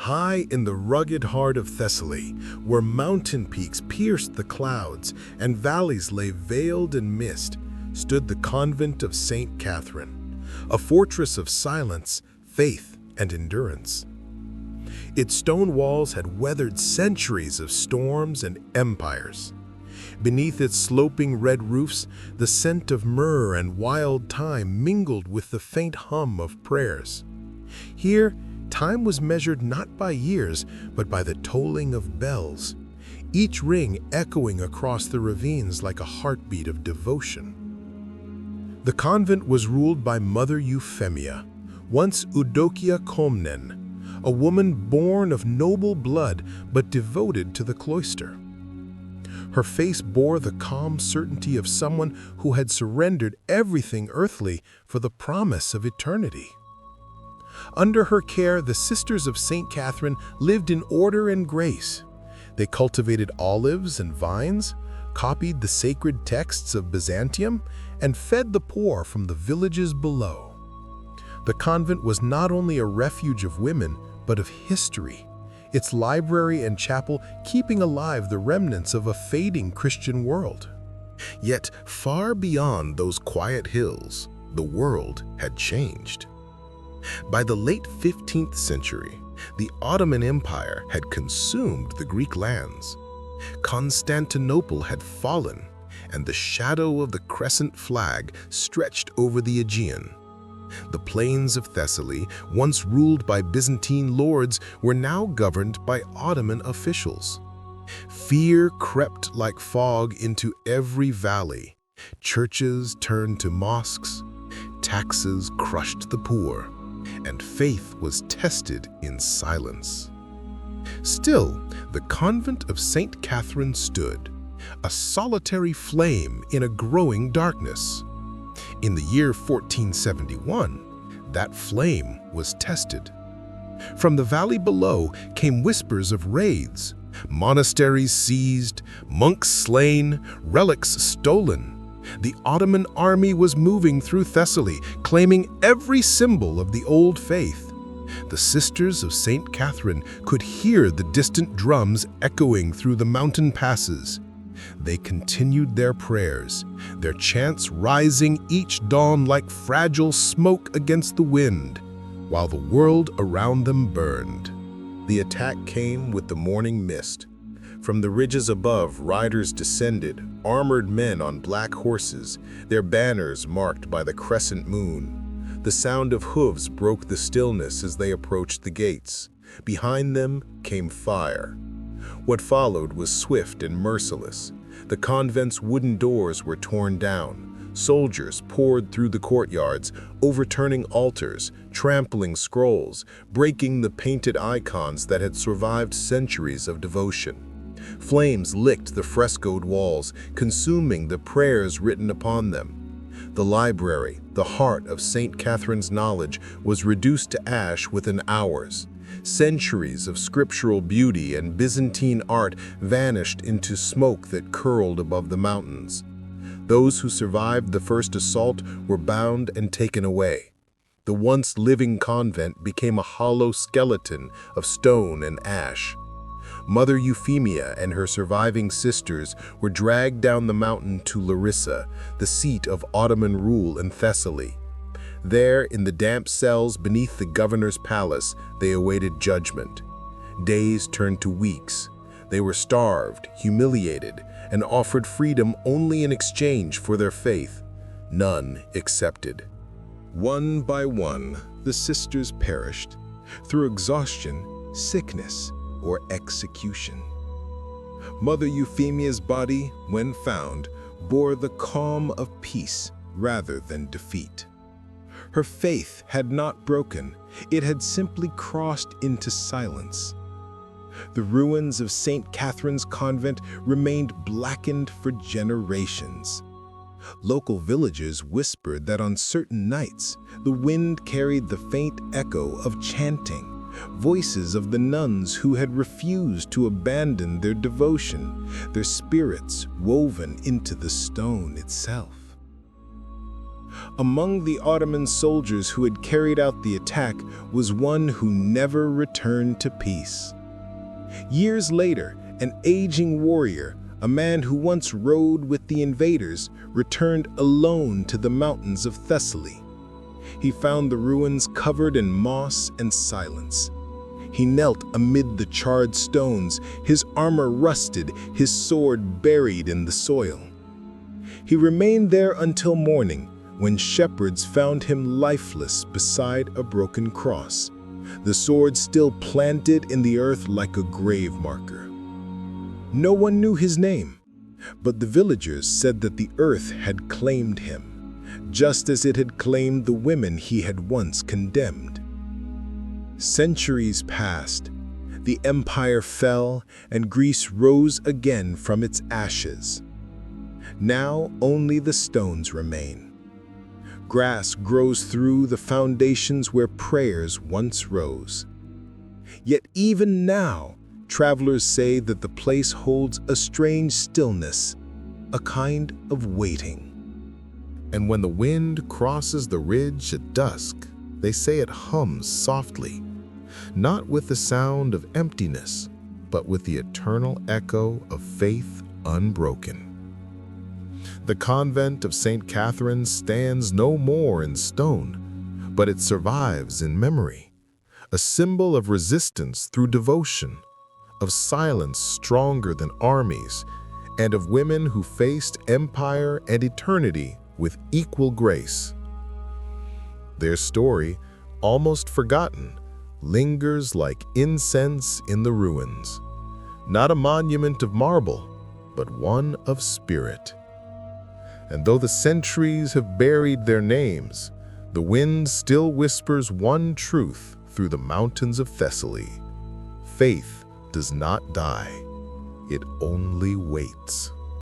High in the rugged heart of Thessaly, where mountain peaks pierced the clouds and valleys lay veiled in mist, stood the convent of St. Catherine, a fortress of silence, faith, and endurance. Its stone walls had weathered centuries of storms and empires. Beneath its sloping red roofs, the scent of myrrh and wild thyme mingled with the faint hum of prayers. Here, time was measured not by years, but by the tolling of bells, each ring echoing across the ravines like a heartbeat of devotion. The convent was ruled by Mother Euphemia, once Eudokia Komnen, a woman born of noble blood but devoted to the cloister. Her face bore the calm certainty of someone who had surrendered everything earthly for the promise of eternity. Under her care, the Sisters of St. Catherine lived in order and grace. They cultivated olives and vines, copied the sacred texts of Byzantium, and fed the poor from the villages below. The convent was not only a refuge of women, but of history, its library and chapel keeping alive the remnants of a fading Christian world. Yet, far beyond those quiet hills, the world had changed. By the late 15th century, the Ottoman Empire had consumed the Greek lands. Constantinople had fallen, and the shadow of the crescent flag stretched over the Aegean. The plains of Thessaly, once ruled by Byzantine lords, were now governed by Ottoman officials. Fear crept like fog into every valley. Churches turned to mosques, taxes crushed the poor, and faith was tested in silence. Still, the convent of St. Catherine stood, a solitary flame in a growing darkness. In the year 1471, that flame was tested. From the valley below came whispers of raids, monasteries seized, monks slain, relics stolen. The Ottoman army was moving through Thessaly, claiming every symbol of the old faith. The Sisters of St. Catherine could hear the distant drums echoing through the mountain passes. They continued their prayers, their chants rising each dawn like fragile smoke against the wind, while the world around them burned. The attack came with the morning mist. From the ridges above, riders descended, armored men on black horses, their banners marked by the crescent moon. The sound of hooves broke the stillness as they approached the gates. Behind them came fire. What followed was swift and merciless. The convent's wooden doors were torn down. Soldiers poured through the courtyards, overturning altars, trampling scrolls, breaking the painted icons that had survived centuries of devotion. Flames licked the frescoed walls, consuming the prayers written upon them. The library, the heart of St. Catherine's knowledge, was reduced to ash within hours. Centuries of scriptural beauty and Byzantine art vanished into smoke that curled above the mountains. Those who survived the first assault were bound and taken away. The once living convent became a hollow skeleton of stone and ash. Mother Euphemia and her surviving sisters were dragged down the mountain to Larissa, the seat of Ottoman rule in Thessaly. There, in the damp cells beneath the governor's palace, they awaited judgment. Days turned to weeks. They were starved, humiliated, and offered freedom only in exchange for their faith. None accepted. One by one, the sisters perished, through exhaustion, sickness, or execution. Mother Euphemia's body, when found, bore the calm of peace rather than defeat. Her faith had not broken, it had simply crossed into silence. The ruins of St. Catherine's convent remained blackened for generations. Local villagers whispered that on certain nights, the wind carried the faint echo of chanting, voices of the nuns who had refused to abandon their devotion, their spirits woven into the stone itself. Among the Ottoman soldiers who had carried out the attack was one who never returned to peace. Years later, an aging warrior, a man who once rode with the invaders, returned alone to the mountains of Thessaly. He found the ruins covered in moss and silence. He knelt amid the charred stones, his armor rusted, his sword buried in the soil. He remained there until morning, when shepherds found him lifeless beside a broken cross, the sword still planted in the earth like a grave marker. No one knew his name, but the villagers said that the earth had claimed him, just as it had claimed the women he had once condemned. Centuries passed, the empire fell, and Greece rose again from its ashes. Now only the stones remain. Grass grows through the foundations where prayers once rose. Yet even now, travelers say that the place holds a strange stillness, a kind of waiting. And when the wind crosses the ridge at dusk, they say it hums softly, not with the sound of emptiness, but with the eternal echo of faith unbroken. The convent of St. Catherine stands no more in stone, but it survives in memory, a symbol of resistance through devotion, of silence stronger than armies, and of women who faced empire and eternity with equal grace. Their story, almost forgotten, lingers like incense in the ruins, not a monument of marble, but one of spirit. And though the centuries have buried their names, the wind still whispers one truth through the mountains of Thessaly. Faith does not die, it only waits.